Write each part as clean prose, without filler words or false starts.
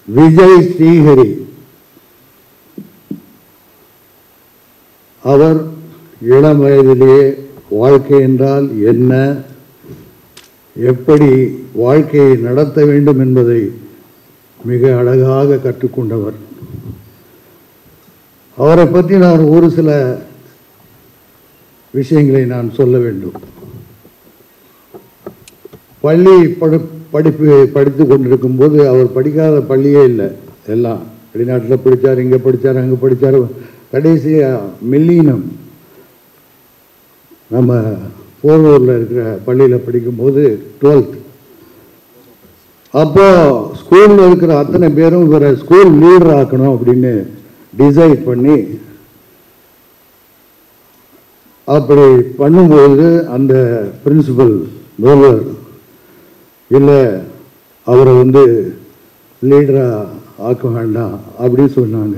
விஜய் ஸ்ரீஹரி அவர் இளம் வயதிலேயே வாழ்க்கை என்றால் என்ன, எப்படி வாழ்க்கையை நடத்த வேண்டும் என்பதை மிக அழகாக கற்றுக்கொண்டவர். அவரை பற்றி நான் ஒரு சில விஷயங்களை நான் சொல்ல வேண்டும். பள்ளி படிப்பு படித்து கொண்டிருக்கும் போது அவர் படிக்காத பள்ளியே இல்லை. எல்லாம் வெளிநாட்டில் படித்தார், இங்கே படித்தார், அங்கே படித்தார். கடைசியாக மில்லினம் நம்ம போரூரில் இருக்கிற பள்ளியில் படிக்கும்போது 12th அப்போ ஸ்கூலில் இருக்கிற அத்தனை பேரும் இவரை ஸ்கூல் லீடர் ஆக்கணும் அப்படின்னு டிசைட் பண்ணி அப்படி பண்ணும்போது அந்த பிரின்சிபல் முதல்வர் இல்லை அவரை லீடராக ஆக்க வேண்டாம் அப்படின்னு சொன்னாங்க.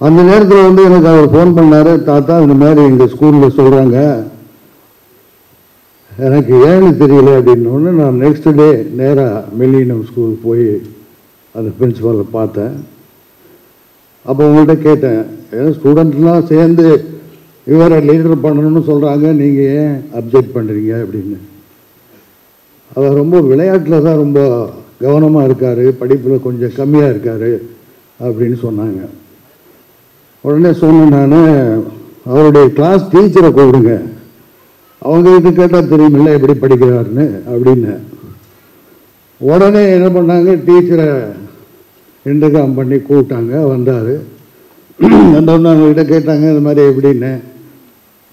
அந்த நேரத்தில் எனக்கு அவர் ஃபோன் பண்ணார், தாத்தா இந்த மாதிரி எங்கள் ஸ்கூலில் சொல்கிறாங்க, எனக்கு ஏன்னு தெரியல அப்படின்னோடனே நான் நெக்ஸ்ட் டே நேராக மில்லினம் ஸ்கூல் போய் அந்த பிரின்சிபாலை பார்த்தேன். அப்போ உங்கள்கிட்ட கேட்டேன், ஏன்னா ஸ்டூடெண்ட்லாம் சேர்ந்து இவரை லீடர் பண்ணணும்னு சொல்கிறாங்க, நீங்கள் ஏன் அப்ஜெக்ட் பண்ணுறீங்க அப்படின்னு. அவர் ரொம்ப விளையாட்டில் தான் ரொம்ப கவனமாக இருக்கார், படிப்பில் கொஞ்சம் கம்மியாக இருக்கார் அப்படின்னு சொன்னாங்க. உடனே சொன்னேன் நான், அவருடைய கிளாஸ் டீச்சரை கூப்பிடுங்க, அவங்களுக்கு கேட்டால் தெரியுமில்ல எப்படி படிக்கிறாருன்னு அப்படின்னு. உடனே என்ன பண்ணாங்க, டீச்சரை இன்டர்காம் பண்ணி கூப்பிட்டாங்க. வந்தார். வந்தோடனே அவங்ககிட்ட கேட்டாங்க இந்த மாதிரி எப்படின்னு.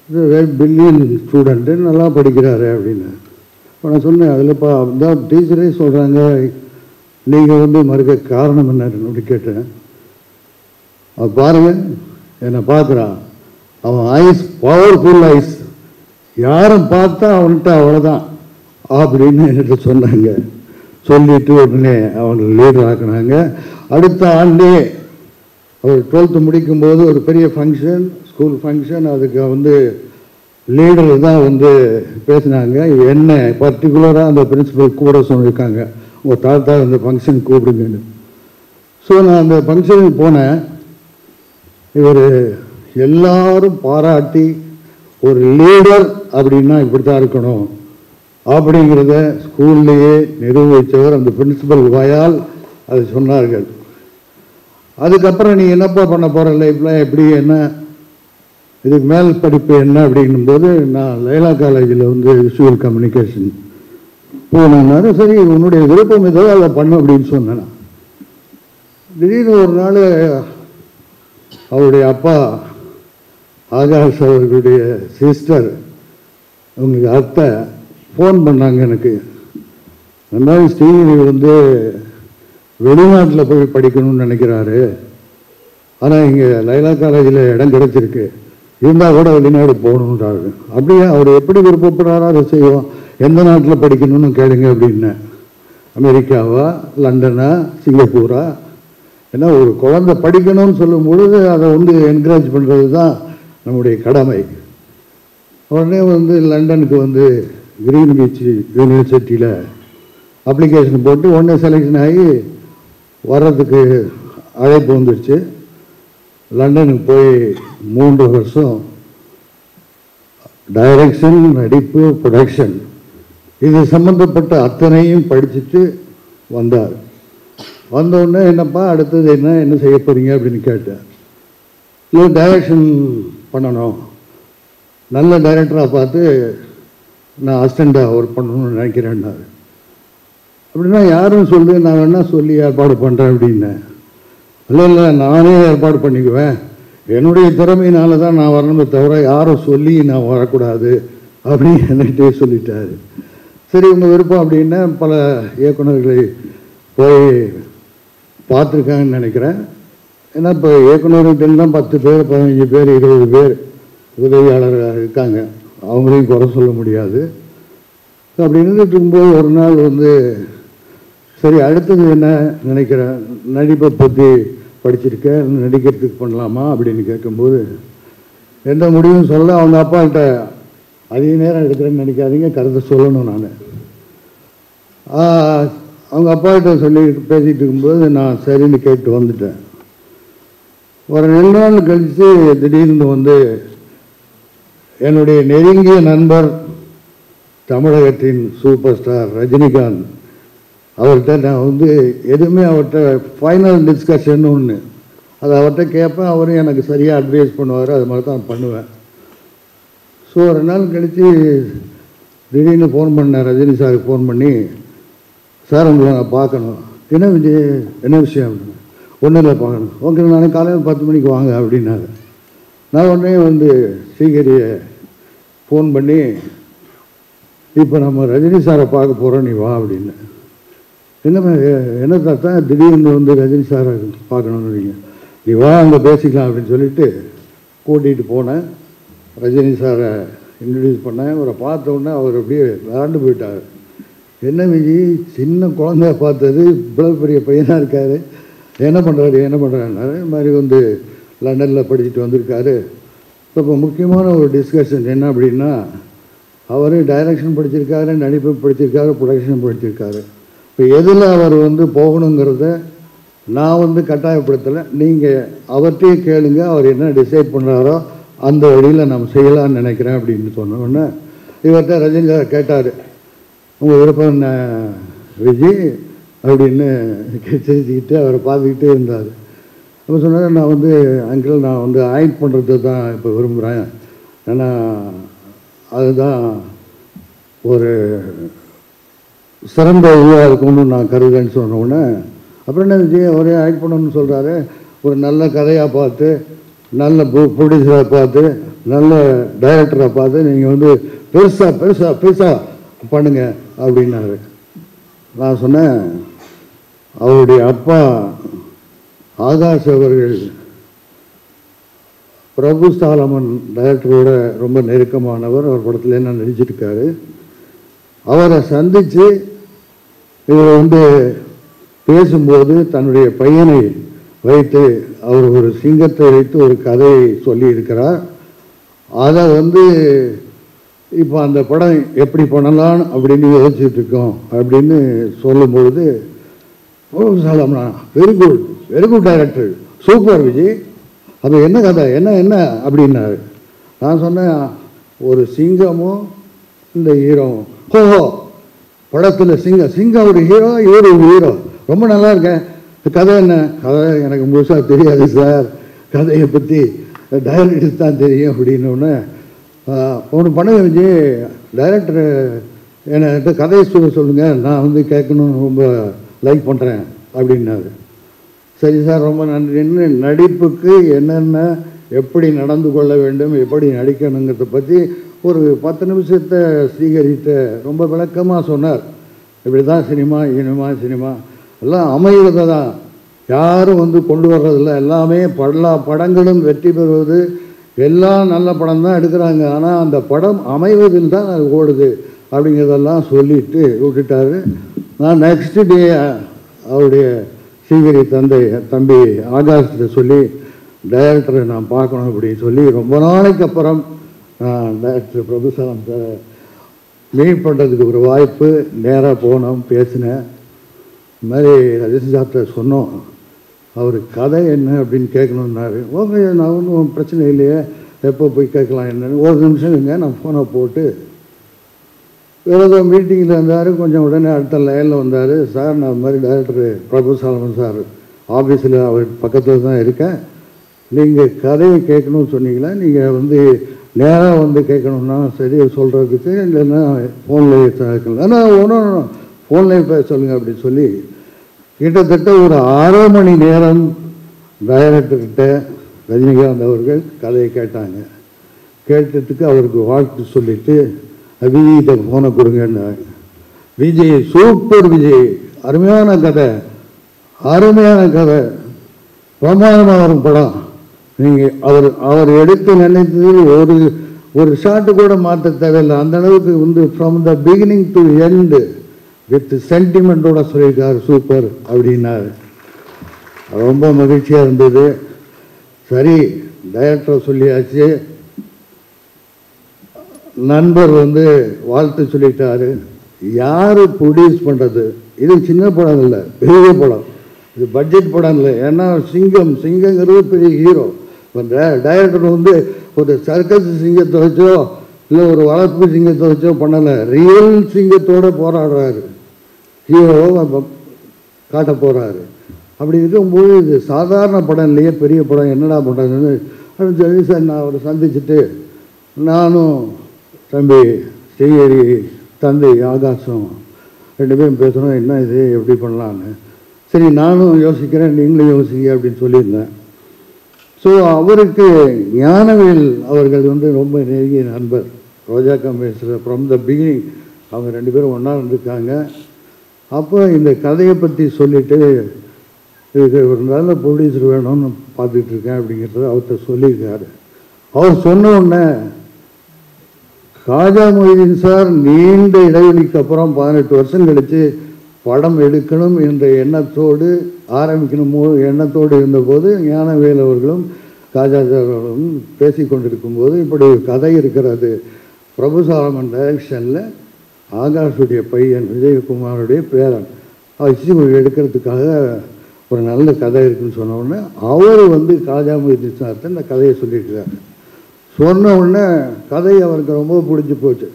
இது பில்லியன் ஸ்டூடெண்ட்டு, நல்லா படிக்கிறாரு அப்படின்னு. நான் சொன்னேன், அதில்ப்பா தான் டீச்சரே சொல்கிறாங்க, நீங்கள் மறுக்க காரணம் என்னன்னு அப்படி கேட்டேன். அவன் பாருங்கள் என்னை பார்க்குறான், அவன் ஐஸ் பவர்ஃபுல் ஐஸ், யாரும் பார்த்தா அவன்கிட்ட அவ்வளோதான் அப்படின்னு என்கிட்ட சொன்னாங்க. சொல்லிட்டு உடனே அவனை லீடர் ஆக்கினாங்க. அடுத்த ஆண்டே அவர் 12th முடிக்கும்போது ஒரு பெரிய ஃபங்க்ஷன், ஸ்கூல் ஃபங்க்ஷன், அதுக்கு லீடர் தான் பேசினாங்க. என்ன பர்டிகுலராக அந்த பிரின்சிபல் கூட சொல்லியிருக்காங்க, உங்கள் தாத்தா அந்த ஃபங்க்ஷன் கூப்பிடுங்கன்னு. ஸோ நான் அந்த ஃபங்க்ஷனுக்கு போனேன். இவர் எல்லாரும் பாராட்டி ஒரு லீடர் அப்படின்னா இப்படி தான் இருக்கணும் அப்படிங்கிறத ஸ்கூல்லையே நிரூபித்தவர் அந்த பிரின்சிபல் வாயால் அது சொன்னார்கள். அதுக்கப்புறம் நீ என்னப்பா பண்ண போகிற லைஃப்பில், எப்படி என்ன இதுக்கு மேல் படிப்பு என்ன அப்படிங்கும்போது, நான் லைலா காலேஜில் விஷுவல் கம்யூனிகேஷன் போனாரு. சரி உன்னுடைய விருப்பம் ஏதோ அதை பண்ணு அப்படின்னு சொன்னேன். திடீர்னு ஒரு நாள் அவருடைய அப்பா ஆகாஷ் அவர்களுடைய சிஸ்டர், அவங்களுக்கு அத்தை ஃபோன் பண்ணாங்க எனக்கு. அந்த மாதிரி ஸ்ரீநிதி வெளிநாட்டில் போய் படிக்கணும்னு நினைக்கிறாரு, ஆனால் இங்கே லைலா காலேஜில் இடம் கிடைச்சிருக்கு, இருந்தால் கூட வெளிநாடு போகணுன்றாரு. அப்படியே அவர் எப்படி விருப்பப்படுறாரோ அதை செய்வோம், எந்த நாட்டில் படிக்கணும்னு கேளுங்க அப்படின்னேன். அமெரிக்காவா, லண்டனா, சிங்கப்பூரா? ஏன்னா ஒரு குழந்தை படிக்கணும்னு சொல்லும் பொழுது அதை என்கரேஜ் பண்ணுறது தான் நம்முடைய கடமை. உடனே லண்டனுக்கு கிரீன் பீச் யூனிவர்சிட்டியில் அப்ளிகேஷன் போட்டு உடனே செலெக்ஷன் ஆகி வர்றதுக்கு அழைப்பு வந்துடுச்சு. லண்டனுக்கு போய் 3 வருஷம் டைரக்ஷன், நடிப்பு, ப்ரொடக்ஷன் இது சம்மந்தப்பட்ட அத்தனையும் படிச்சுட்டு வந்தார். வந்தோடனே என்னப்பா அடுத்தது என்ன செய்ய போகிறீங்க அப்படின்னு கேட்டேன். இல்லை டைரக்ஷன் பண்ணணும், நல்ல டைரக்டராக பார்த்து நான் அசிஸ்டண்ட்டாக ஒர்க் பண்ணணும்னு நினைக்கிறேன்னாரு. அப்படின்னா யாரும் சொல்லு, நான் வேணா சொல்லி ஏற்பாடு பண்ணுறேன் அப்படின்னேன். இல்லை நானே ஏற்பாடு பண்ணிக்குவேன், என்னுடைய திறமையினால தான் நான் வரணுமே தவிர யாரும் சொல்லி நான் வரக்கூடாது அப்படின்னு என்கிட்டே சொல்லிட்டாரு. சரி உங்கள் விருப்பம் அப்படின்னா பல இயக்குநர்களை போய் பார்த்துருக்காங்கன்னு நினைக்கிறேன். ஏன்னா இப்போ இயக்குநர்கள்லாம் 10 பேர், 15 பேர், 20 பேர் உதவியாளராக இருக்காங்க, அவங்களையும் குறை சொல்ல முடியாது. அப்படி இருந்துட்டு இருக்கும்போது ஒரு நாள் சரி அடுத்தது என்ன நினைக்கிறேன், நடிப்பை பற்றி படிச்சிருக்கேன், நடிக்கிறதுக்கு பண்ணலாமா அப்படின்னு கேட்கும்போது எந்த முடிவும் சொல்ல. அவங்க அப்பாக்கிட்ட அதிக நேரம் எடுக்கிறேன்னு நினைக்காதீங்க, கருத்தை சொல்லணும். நான் அவங்க அப்பாக்கிட்ட சொல்லி பேசிகிட்டு இருக்கும்போது நான் சரின்னு கேட்டு வந்துட்டேன். ஒரு 2 நாள் கழித்து திடீர்னு வந்து என்னுடைய நெருங்கிய நண்பர் தமிழகத்தின் சூப்பர் ஸ்டார் ரஜினிகாந்த் அவர்கிட்ட நான் வந்து எதுவுமே அவர்கிட்ட ஃபைனல் டிஸ்கஷன் ஒன்று அதை அவர்கிட்ட கேட்பேன். அவரும் எனக்கு சரியாக அட்வைஸ் பண்ணுவார். அது மாதிரி தான் பண்ணுவேன். ஸோ 2 நாள் கழித்து திடீர்னு ஃபோன் பண்ணேன். ரஜினி சாருக்கு ஃபோன் பண்ணி, சார் உங்களை நான் பார்க்கணும். என்ன விஜய், என்ன விஷயம் அப்படின்னா, ஒன்றும் இல்லை பார்க்கணும். ஓகே, நானே காலையில் 10 மணிக்கு வாங்க அப்படின்னாரு. நான் உடனே வந்து ஸ்ரீஹரியை ஃபோன் பண்ணி, இப்போ நம்ம ரஜினி சாரை பார்க்க போகிறோம், நீ வா அப்படின்னு. என்ன தாத்தா திடீர்னு வந்து ரஜினி சாரை பார்க்கணுன்னு நீ வா, அங்கே பேசிக்கலாம் அப்படின்னு சொல்லிட்டு கூட்டிகிட்டு போனேன். ரஜினி சாரை இன்ட்ரடியூஸ் பண்ணேன். அவரை பார்த்த உடனே அவர் அப்படியே விளாண்டு போயிட்டார். என்ன விஜய், சின்ன குழந்தைய பார்த்தது இவ்வளோ பெரிய பையனாக இருக்கார், என்ன பண்ணுறாரு இது மாதிரி வந்து லண்டனில் படிச்சுட்டு வந்திருக்காரு. இப்போ முக்கியமான ஒரு டிஸ்கஷன் என்ன அப்படின்னா, அவர் டைரக்ஷன் படிச்சிருக்காரு, நடிப்பு படிச்சிருக்காரு, ப்ரொடக்ஷன் படிச்சிருக்காரு. இப்போ எதில் அவர் வந்து போகணுங்கிறத நான் வந்து கட்டாயப்படுத்தலை. நீங்கள் அவர்கிட்டயே கேளுங்க, அவர் என்ன டிசைட் பண்ணுறாரோ அந்த வழியில் நம்ம செய்யலான்னு நினைக்கிறேன் அப்படின்னு சொன்னோன்னே இவர்கிட்ட ரஜினி சார் கேட்டார், உங்கள் விருப்பம் என்ன விஜய் அப்படின்னு பேசிக்கிட்டு அவரை பார்த்துக்கிட்டே இருந்தார். அப்போ சொன்னார், நான் வந்து அங்கிள் நான் வந்து ஆக்ட் பண்ணுறது தான் இப்போ விரும்புகிறேன், ஏன்னா அதுதான் ஒரு சிறந்த இதுவாக இருக்கும்னு நான் கருதுன்னு சொன்னோன்னே, அப்புறம் என்ன விஜய் அவரே ஆக்ட் பண்ணணும்னு சொல்கிறாரு, ஒரு நல்ல கதையாக பார்த்து, நல்ல ப்ரொடியூசராக பார்த்து, நல்ல டைரக்டராக பார்த்து நீங்கள் வந்து பெருசாக பண்ணுங்க அப்படின்னாரு. நான் சொன்னேன், அவருடைய அப்பா ஆகாஷ் அவர்கள் பிரபு சாலமன் டைரக்டரோட ரொம்ப நெருக்கமானவர். அவர் படத்தில் என்ன நடிச்சிருக்காரு. அவரை சந்தித்து இவர் வந்து பேசும்போது தன்னுடைய பையனை வைத்து அவர் ஒரு சிங்கத்தை வைத்து ஒரு கதையை சொல்லியிருக்கிறார். அதை வந்து இப்போ அந்த படம் எப்படி பண்ணலான்னு அப்படின்னு யோசிச்சுட்டு இருக்கோம் அப்படின்னு சொல்லும்பொழுது, ஓ சாலம்னா very good director, super Vijay, அது என்ன கதை என்ன அப்படின்னாரு. நான் சொன்னேன், ஒரு சிங்கமும் இந்த ஹீரோவும், ஓஹோ படத்தில் சிங்கம் ஒரு ஹீரோ, இவர் ஒரு ஹீரோ, ரொம்ப நல்லா இருக்கேன். கதை என்ன? கதை எனக்கு முழுசாக தெரியாது சார், கதையை பற்றி டைரக்டர்ஸ் தான் தெரியும் அப்படின்னோடனே, ஒன்று பண்ணுங்க விஜய், டைரக்டர் என்கிட்ட கதையை சொல்லுங்கள், நான் வந்து கேட்கணுன்னு ரொம்ப லைக் பண்ணுறேன் அப்படின்னாரு. சரி சார் ரொம்ப நன்றின்னு நடிப்புக்கு என்னென்ன எப்படி நடந்து கொள்ள வேண்டும், எப்படி நடிக்கணுங்கிறத பற்றி ஒரு 10 நிமிஷத்தை ஸ்ரீஹரிட்ட ரொம்ப விளக்கமாக சொன்னார். இப்படி தான் சினிமா எல்லாம் அமைகிறது தான், யாரும் வந்து கொண்டு வர்றதில்ல, எல்லாமே படங்களும் வெற்றி பெறுவது, எல்லாம் நல்ல படம் தான் எடுக்கிறாங்க, ஆனால் அந்த படம் அமைவதில் தான் அது ஓடுது அப்படிங்கிறதெல்லாம் சொல்லிட்டு விட்டுட்டாரு. நான் நெக்ஸ்ட் டே அவருடைய ஸ்ரீஹரி தம்பி ஆகாஷ்கிட்ட சொல்லி, டைரக்டரை நான் பார்க்கணும் அப்படின்னு சொல்லி ரொம்ப நாளைக்கு அப்புறம் டைரக்டர் பிரபுசாலம் சார் மீட் பண்ணுறதுக்கு ஒரு வாய்ப்பு, நேராக போனோம், பேசினேன். இந்த மாதிரி ரஜினி சார்கிட்ட சொன்னோம், அவர் கதை என்ன அப்படின்னு கேட்கணுன்னாரு. ஓகே, நான் ஒன்றும் பிரச்சனை இல்லையே, எப்போ போய் கேட்கலாம் என்னன்னு. ஒரு நிமிஷம் இல்லைங்க, நான் ஃபோனை போட்டு ஏதோ மீட்டிங்கில் இருந்தார். கொஞ்சம் உடனே அடுத்த லைனில் வந்தார். சார் நான் இந்த மாதிரி டைரக்டர் பிரபுசாலமன் சார் ஆஃபீஸில் அவர் பக்கத்தில் தான் இருக்கேன், நீங்கள் கதையை கேட்கணும்னு சொன்னீங்களா, நீங்கள் வந்து நேராக வந்து கேட்கணுன்னா சரி சொல்கிறதுக்கு, இல்லைன்னா ஃபோனில் கேட்கலாம், ஆனால் ஃபோன்லேயே பேச சொல்லுங்கள் அப்படின்னு சொல்லி கிட்டத்தட்ட ஒரு 1/2 மணி நேரம் டைரக்டர்கிட்ட ரஜினிகாந்த் அவர்கள் கதையை கேட்டாங்க. கேட்டதுக்கு அவருக்கு வாழ்த்து சொல்லிவிட்டு விஜய்கிட்ட ஃபோனை கொடுங்கன்னாங்க. விஜய் சூப்பர் விஜய், அருமையான கதை, பிரமாதமாக வரும் படம், நீங்கள் அவர் எடுத்து நினைத்தது ஒரு ஷாட்டு கூட மாற்ற தேவையில்லை, அந்த அளவுக்கு வந்து from the beginning to end with சென்டிமெண்ட்டோட சொல்லியிருக்காரு, சூப்பர் அப்படின்னாரு. ரொம்ப மகிழ்ச்சியாக இருந்தது. சரி டைரக்டர் சொல்லியாச்சு, நண்பர் வந்து வாழ்த்து சொல்லிட்டாரு, யார் ப்ரொடியூஸ் பண்ணுறது? இது சின்ன படம் இல்லை, பெரிய படம். இது பட்ஜெட் படம் இல்லை. ஏன்னா சிங்கங்கிறது பெரிய ஹீரோ. இப்போ டைரக்டர் வந்து ஒரு சர்க்கஸ் சிங்கத்தை வச்சோ இல்லை ஒரு வளர்ப்பு சிங்கத்தை வச்சோ பண்ணலை, ரியல் சிங்கத்தோடு போராடுறாரு, ஹீரோவை காட்ட போகிறாரு. அப்படி இருக்கும்போது இது சாதாரண படம் இல்லையே, பெரிய படம், என்னடா பண்ணுறதுன்னு அப்படின்னு சொல்லி சார் நான் அவரை சந்திச்சுட்டு நானும் தம்பி ஸ்ரீஹரி தந்தை ஆகாசம் 2 பேரும் பேசுகிறோம், என்ன இது எப்படி பண்ணலான்னு. சரி நானும் யோசிக்கிறேன், நீங்களும் யோசிங்க அப்படின்னு சொல்லியிருந்தேன். ஸோ அவருக்கு ஞானவேல் அவர்கள் வந்து ரொம்ப நெருங்கிய நண்பர். ரோஜா கம்பெனிஸில் ஃப்ரம் த பிகினிங் அவங்க 2 பேரும் ஒன்றா இருந்திருக்காங்க. அப்போ இந்த கதையை பற்றி சொல்லிவிட்டு இதுக்கு ஒரு நல்ல ப்ரொடியூசர் வேணும்னு பார்த்துட்டு இருக்கேன் அப்படிங்கிறத அவர்கிட்ட சொல்லியிருக்காரு. அவர் சொன்ன உடனே காஜா மொய்தீன் சார் நீண்ட இடைவெளிக்கு அப்புறம் 18 வருஷம் கழித்து படம் எடுக்கணும் என்ற எண்ணத்தோடு எண்ணத்தோடு இருந்தபோது ஞானவேல் அவர்களும் காஜா அவர்களும் பேசி கொண்டிருக்கும்போது இப்படி ஒரு கதை இருக்கிறது, பிரபு சாலமன் டைரக்ஷனில் ஆகாஷுடைய பையன் விஜயகுமாருடைய பேரன் வச்சு எடுக்கிறதுக்காக ஒரு நல்ல கதை இருக்குன்னு சொன்ன உடனே அவர் வந்து காஜா மொய்தீன் சார்கிட்ட இந்த கதையை சொல்லியிருக்கிறாரு. சொன்ன உடனே கதை அவருக்கு ரொம்ப பிடிச்சி போச்சு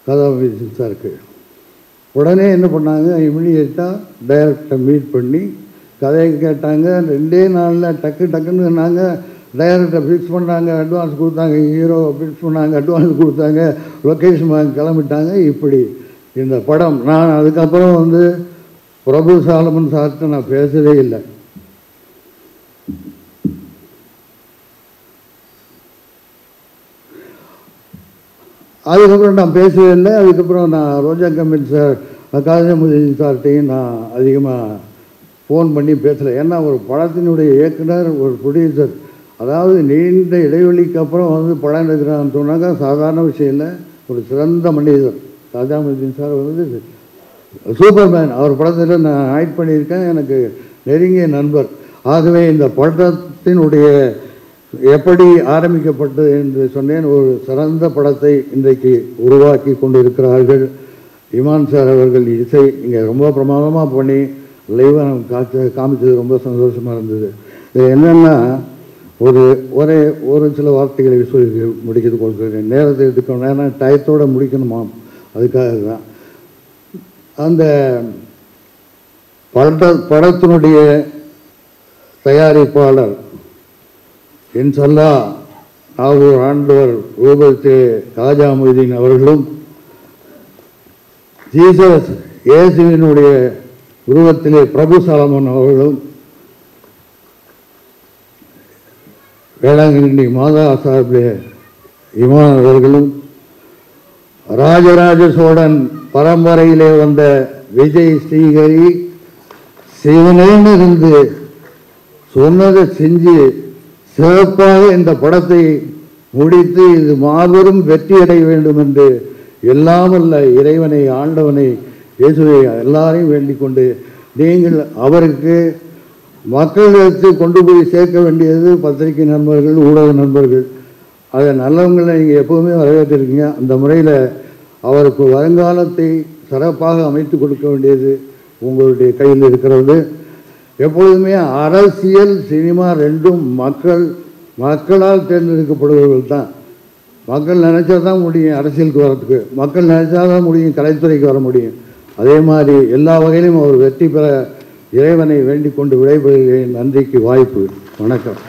காஜா மொய்தீன் சாருக்கு. உடனே என்ன பண்ணாங்க, இமிடியேட்டாக டைரக்டரை மீட் பண்ணி கதையை கேட்டாங்க. 2 நாளில் டக்குன்னு சொன்னாங்க. டைரக்டரை ஃபிக்ஸ் பண்ணாங்க, அட்வான்ஸ் கொடுத்தாங்க, ஹீரோ ஃபிக்ஸ் பண்ணாங்க, அட்வான்ஸ் கொடுத்தாங்க, லொக்கேஷன் கிளம்பிட்டாங்க. இப்படி இந்த படம் நான் அதுக்கப்புறம் வந்து பிரபு சாலமன் சார்கிட்ட நான் பேசவே இல்லை. அதுக்கப்புறம் நான் பேசவே இல்லை. அதுக்கப்புறம் நான் ரோஜா கம்பெனி சார் காஜா மொய்தீன் சார்கிட்டையும் நான் அதிகமாக ஃபோன் பண்ணி பேசலை. ஏன்னா ஒரு படத்தினுடைய இயக்குனர், ஒரு ப்ரொடியூசர், அதாவது நீண்ட இடைவெளிக்கு அப்புறம் வந்து படம் எடுக்கிறான்னு சொன்னாக்கா சாதாரண விஷயம் இல்லை. ஒரு சிறந்த மனிதர் காஜா மொய்தீன் சார் வந்து சூப்பர்மேன், அவர் படத்தில் நான் ஆக்ட் பண்ணியிருக்கேன், எனக்கு நெருங்கிய நண்பர். ஆகவே இந்த படத்தினுடைய எப்படி ஆரம்பிக்கப்பட்டது என்று சொன்னேன். ஒரு சிறந்த படத்தை இன்றைக்கு உருவாக்கி கொண்டு இருக்கிறார்கள். இமான் சார் அவர்கள் இசை இங்கே ரொம்ப பிரமாதமாக பண்ணி லைவாக நமக்கு காமிச்சது ரொம்ப சந்தோஷமாக இருந்தது. இது என்னென்னா ஒரு சில வார்த்தைகளை சொல்லி முடிக்கிறது கொள்கிறேன், நேரத்தை எடுக்கணும், ஏன்னா டயத்தோடு முடிக்கணுமா, அதுக்காக தான். அந்த படத்தினுடைய தயாரிப்பாளர் இன்ஷல்லா நாகூர் ஆண்டவர் ரூபத்தே காஜா மொய்தீன் அவர்களும் ஜீசஸ் இயேசுவினுடைய உருவத்திலே பிரபு சாலமன் அவர்களும் வேளாங்கண்ணி மாதா சார்பிலே இமான் அவர்களும் ராஜராஜ சோழன் பரம்பரையிலே வந்த விஜய் ஸ்ரீஹரி சிவனேன்னு இருந்து சொன்னதை செஞ்சு சிறப்பாக இந்த படத்தை முடித்து இது மாபெரும் வெற்றி அடைய வேண்டும் என்று எல்லாமல்ல இறைவனை, ஆண்டவனை, இயேசுவை எல்லாரையும் வேண்டிக் கொண்டு நீங்கள் அவருக்கு மக்களிடத்தில் கொண்டு போய் சேர்க்க வேண்டியது பத்திரிகை நண்பர்கள், ஊடக நண்பர்கள், அதை நல்லவங்களை நீங்கள் எப்போவுமே வரவேற்றிருக்கீங்க. அந்த முறையில் அவருக்கு வருங்காலத்தை சிறப்பாக அமைத்து கொடுக்க வேண்டியது உங்களுடைய கையில் இருக்கிறது. எப்பொழுதுமே அரசியல் சினிமா ரெண்டும் மக்களால் தேர்ந்தெடுக்கப்படுபவர்கள் தான். மக்கள் நினச்சா தான் முடியும் அரசியலுக்கு வரத்துக்கு, மக்கள் நினச்சா தான் முடியும் கலைத்துறைக்கு வர முடியும். அதே மாதிரி எல்லா வகையிலும் அவர் வெற்றி பெற இறைவனை வேண்டிக் கொண்டு விடைபெறுகிறேன். நன்றிக்கு வாய்ப்பு. வணக்கம்.